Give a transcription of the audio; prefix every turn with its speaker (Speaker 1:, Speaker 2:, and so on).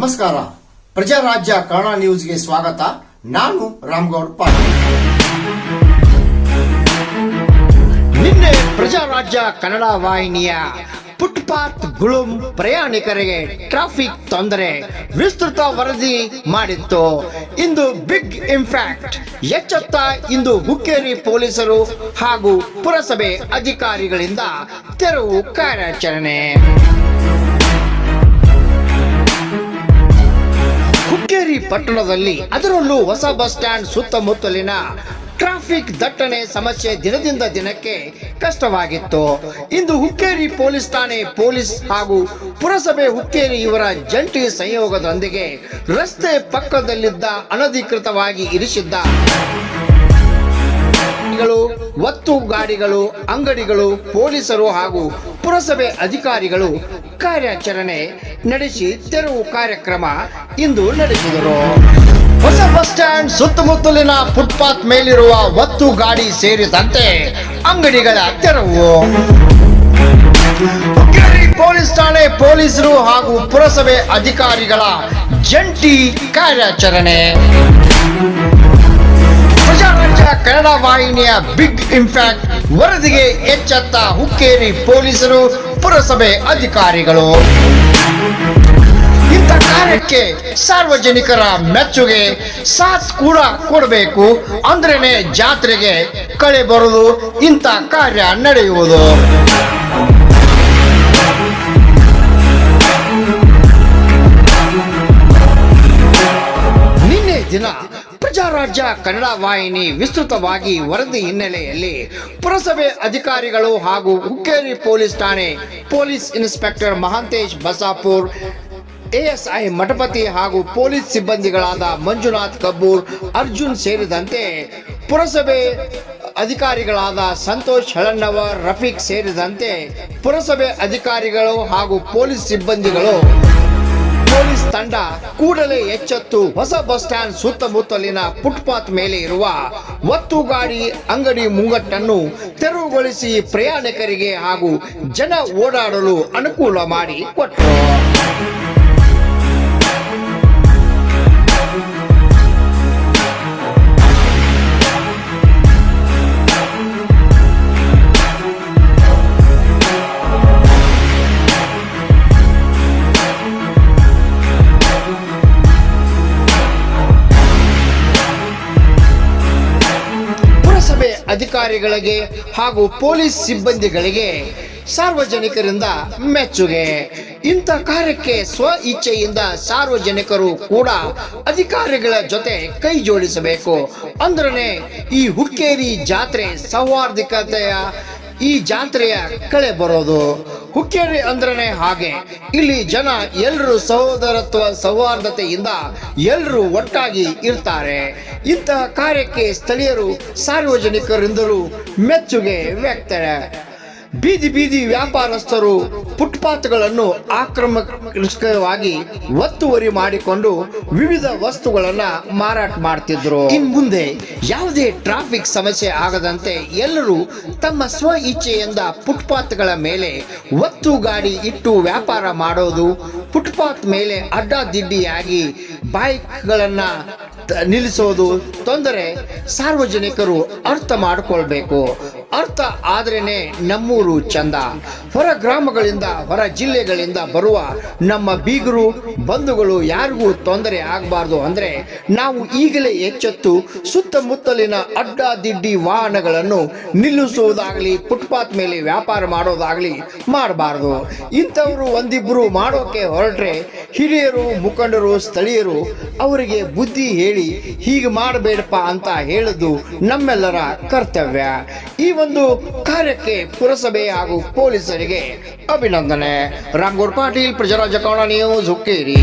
Speaker 1: ನಮಸ್ಕಾರ. ಪ್ರಜಾರಾಜ್ಯ ಕನ್ನಡ ನ್ಯೂಸ್ಗೆ ಸ್ವಾಗತ. ನಾನು ರಾಮಗೌಡ ಪಾಟೀಲ್. ನಿನ್ನೆ ಪ್ರಜಾರಾಜ್ಯ ಕನ್ನಡ ವಾಹಿನಿಯ ಫುಟ್ಪಾತ್ ಗುಳುಂ ಪ್ರಯಾಣಿಕರಿಗೆ ಟ್ರಾಫಿಕ್ ತೊಂದರೆ ವಿಸ್ತೃತ ವರದಿ ಮಾಡಿತ್ತು. ಇಂದು ಬಿಗ್ ಇಂಪ್ಯಾಕ್ಟ್ ಎಚ್ಚೆತ್ತ ಇಂದು ಹುಕ್ಕೇರಿ ಪೊಲೀಸರು ಹಾಗೂ ಪುರಸಭೆ ಅಧಿಕಾರಿಗಳಿಂದ ತೆರವು ಕಾರ್ಯಾಚರಣೆ. ಹುಕ್ಕೇರಿ ಪಟ್ಟಣದಲ್ಲಿ ಅದರಲ್ಲೂ ಹೊಸ ಬಸ್ ಸ್ಟ್ಯಾಂಡ್ ಸುತ್ತಮುತ್ತಲಿನ ಟ್ರಾಫಿಕ್ ದಟ್ಟಣೆ ಸಮಸ್ಯೆ ದಿನದಿಂದ ದಿನಕ್ಕೆ ಕಷ್ಟವಾಗಿತ್ತು. ಇಂದು ಹುಕ್ಕೇರಿ ಪೊಲೀಸ್ ಠಾಣೆ ಪೊಲೀಸ್ ಹಾಗೂ ಪುರಸಭೆ ಹುಕ್ಕೇರಿ ಇವರ ಜಂಟಿ ಸಂಯೋಗದೊಂದಿಗೆ ರಸ್ತೆ ಪಕ್ಕದಲ್ಲಿದ್ದ ಅನಧಿಕೃತವಾಗಿ ಇರಿಸಿದ್ದ ಒತ್ತು ಗಾಡಿಗಳು, ಅಂಗಡಿಗಳು, ಪೊಲೀಸರು ಹಾಗೂ ಪುರಸಭೆ ಅಧಿಕಾರಿಗಳು ಕಾರ್ಯಾಚರಣೆ ನಡೆಸಿ ತೆರವು ಕಾರ್ಯಕ್ರಮ ಇಂದು ನಡೆಸಿದರು. ಹೊಸ ಬಸ್ ಸ್ಟ್ಯಾಂಡ್ ಸುತ್ತಮುತ್ತಲಿನ ಫುಟ್ಪಾತ್ ಮೇಲಿರುವ ಒತ್ತು ಗಾಡಿ ಸೇರಿದಂತೆ ಅಂಗಡಿಗಳ ತೆರವು. ಹುಕ್ಕೇರಿ ಪೊಲೀಸ್ ಠಾಣೆ ಪೊಲೀಸರು ಹಾಗೂ ಪುರಸಭೆ ಅಧಿಕಾರಿಗಳ ಜಂಟಿ ಕಾರ್ಯಾಚರಣೆ. ಪ್ರಜಾರಾಜ್ಯ ಕನ್ನಡ ವಾಹಿನಿಯ ಬಿಗ್ ಇಂಪ್ಯಾಕ್ಟ್ ವರದಿಗೆ ಎಚ್ಚೆತ್ತ ಹುಕ್ಕೇರಿ ಪೊಲೀಸರು, ಪುರಸಭೆ ಅಧಿಕಾರಿಗಳು. ಇಂಥ ಕಾರ್ಯಕ್ಕೆ ಸಾರ್ವಜನಿಕರ ಮೆಚ್ಚುಗೆ ಸಾಥ್ ಕೂಡ ಕೊಡಬೇಕು. ಅಂದ್ರೇನೆ ಜಾತ್ರೆಗೆ ಕಳೆ ಬರುವುದು, ಇಂಥ ಕಾರ್ಯ ನಡೆಯುವುದು. ನಿನ್ನೆ ದಿನ ಪ್ರಜಾರಾಜ್ಯ ಕನ್ನಡ ವಾಹಿನಿ ವಿಸ್ತೃತವಾಗಿ ವರದಿ ಹಿನ್ನೆಲೆಯಲ್ಲಿ ಪುರಸಭೆ ಅಧಿಕಾರಿಗಳು ಹಾಗೂ ಹುಕ್ಕೇರಿ ಪೊಲೀಸ್ ಠಾಣೆ police inspector Mahantesh Basapur, ASI Mathapati ಹಾಗೂ ಪೊಲೀಸ್ ಸಿಬ್ಬಂದಿಗಳಾದ ಮಂಜುನಾಥ್ ಕಬ್ಬೂರ್, ಅರ್ಜುನ್ ಸೇರಿದಂತೆ ಪುರಸಭೆ ಅಧಿಕಾರಿಗಳಾದ ಸಂತೋಷ್ ಹಳಣ್ಣವರ್, ರಫೀಕ್ ಸೇರಿದಂತೆ ಪುರಸಭೆ ಅಧಿಕಾರಿಗಳು ಹಾಗೂ ಪೊಲೀಸ್ ಸಿಬ್ಬಂದಿಗಳು ಪೊಲೀಸ್ ತಂಡ ಕೂಡಲೇ ಎಚ್ಚೆತ್ತು ಹೊಸ ಬಸ್ ಸ್ಟ್ಯಾಂಡ್ ಸುತ್ತಮುತ್ತಲಿನ ಫುಟ್ಪಾತ್ ಮೇಲೆ ಇರುವ ಒತ್ತು ಗಾಡಿ, ಅಂಗಡಿ ಮುಂಗಟ್ಟನ್ನು ತೆರವುಗೊಳಿಸಿ ಪ್ರಯಾಣಿಕರಿಗೆ ಹಾಗೂ ಜನ ಓಡಾಡಲು ಅನುಕೂಲ ಮಾಡಿ ಕೊಟ್ಟರು. ಅಧಿಕಾರಿಗಳಿಗೆ ಹಾಗೂ ಪೊಲೀಸ್ ಸಿಬ್ಬಂದಿಗಳಿಗೆ ಸಾರ್ವಜನಿಕರಿಂದ ಮೆಚ್ಚುಗೆ. ಇಂಥ ಕಾರ್ಯಕ್ಕೆ ಸ್ವ ಇಚ್ಛೆಯಿಂದ ಸಾರ್ವಜನಿಕರು ಕೂಡ ಅಧಿಕಾರಿಗಳ ಜೊತೆ ಕೈ ಜೋಡಿಸಬೇಕು. ಅಂದ್ರೆ ಈ ಹುಕ್ಕೇರಿ ಜಾತ್ರೆ ಸೌಹಾರ್ದಿಕತೆಯ ಈ ಜಾತ್ರೆಯ ಕಳೆ ಬರೋದು. ಹುಕ್ಕೇರಿ ಅಂದ್ರೆ ಹಾಗೆ, ಇಲ್ಲಿ ಜನ ಎಲ್ಲರೂ ಸಹೋದರತ್ವ ಸೌಹಾರ್ದತೆಯಿಂದ ಎಲ್ಲರೂ ಒಟ್ಟಾಗಿ ಇರ್ತಾರೆ. ಇಂತಹ ಕಾರ್ಯಕ್ಕೆ ಸ್ಥಳೀಯರು ಸಾರ್ವಜನಿಕರಿಂದಲೂ ಮೆಚ್ಚುಗೆ ವ್ಯಕ್ತ. ಬೀದಿ ಬೀದಿ ವ್ಯಾಪಾರಸ್ಥರು ಫುಟ್ಪಾತ್ಗಳನ್ನು ಆಕ್ರಮಣವಾಗಿ ಒತ್ತುವರಿ ಮಾಡಿಕೊಂಡು ವಿವಿಧ ವಸ್ತುಗಳನ್ನ ಮಾರಾಟ ಮಾಡ್ತಿದ್ರು. ಇನ್ ಮುಂದೆ ಯಾವುದೇ ಟ್ರಾಫಿಕ್ ಸಮಸ್ಯೆ ಆಗದಂತೆ ಎಲ್ಲರೂ ತಮ್ಮ ಸ್ವ ಇಚ್ಛೆಯಿಂದ ಫುಟ್ಪಾತ್ಗಳ ಮೇಲೆ ಒತ್ತು ಗಾಡಿ ಇಟ್ಟು ವ್ಯಾಪಾರ ಮಾಡೋದು, ಫುಟ್ಪಾತ್ ಮೇಲೆ ಅಡ್ಡಾದಿಡ್ಡಿಯಾಗಿ ಬೈಕ್ಗಳನ್ನ ನಿಲ್ಲಿಸೋದು ತೊಂದರೆ ಸಾರ್ವಜನಿಕರು ಅರ್ಥ ಮಾಡಿಕೊಳ್ಬೇಕು. ಅರ್ಥ ಆದ್ರೇನೆ ನಮ್ಮೂರು ಚಂದ. ಹೊರ ಗ್ರಾಮಗಳಿಂದ, ಹೊರ ಜಿಲ್ಲೆಗಳಿಂದ ಬರುವ ನಮ್ಮ ಬೀಗರು ಬಂಧುಗಳು ಯಾರಿಗೂ ತೊಂದರೆ ಆಗಬಾರ್ದು ಅಂದ್ರೆ ನಾವು ಈಗಲೇ ಎಚ್ಚೆತ್ತು ಸುತ್ತಮುತ್ತಲಿನ ಅಡ್ಡಾದಿಡ್ಡಿ ವಾಹನಗಳನ್ನು ನಿಲ್ಲಿಸುವುದಾಗಲಿ, ಫುಟ್ಪಾತ್ ಮೇಲೆ ವ್ಯಾಪಾರ ಮಾಡೋದಾಗಲಿ ಮಾಡಬಾರ್ದು. ಇಂಥವರು ಒಂದಿಬ್ಬರು ಮಾಡೋಕೆ ಹೊರಟ್ರೆ ಹಿರಿಯರು, ಮುಖಂಡರು, ಸ್ಥಳೀಯರು ಅವರಿಗೆ ಬುದ್ಧಿ ಹೇಳಿ ಹೀಗೆ ಮಾಡಬೇಡಪ್ಪ ಅಂತ ಹೇಳುದು ನಮ್ಮೆಲ್ಲರ ಕರ್ತವ್ಯ. ಈ ಒಂದು ಕಾರ್ಯಕ್ಕೆ ಪುರಸಭೆ ಹಾಗೂ ಪೊಲೀಸರಿಗೆ ಅಭಿನಂದನೆ. ರಾಮಗೌಡ ಪಾಟೀಲ್, ಪ್ರಜಾರಾಜ್ಯ ಕನ್ನಡ ನ್ಯೂಸ್, ಹುಕ್ಕೇರಿ.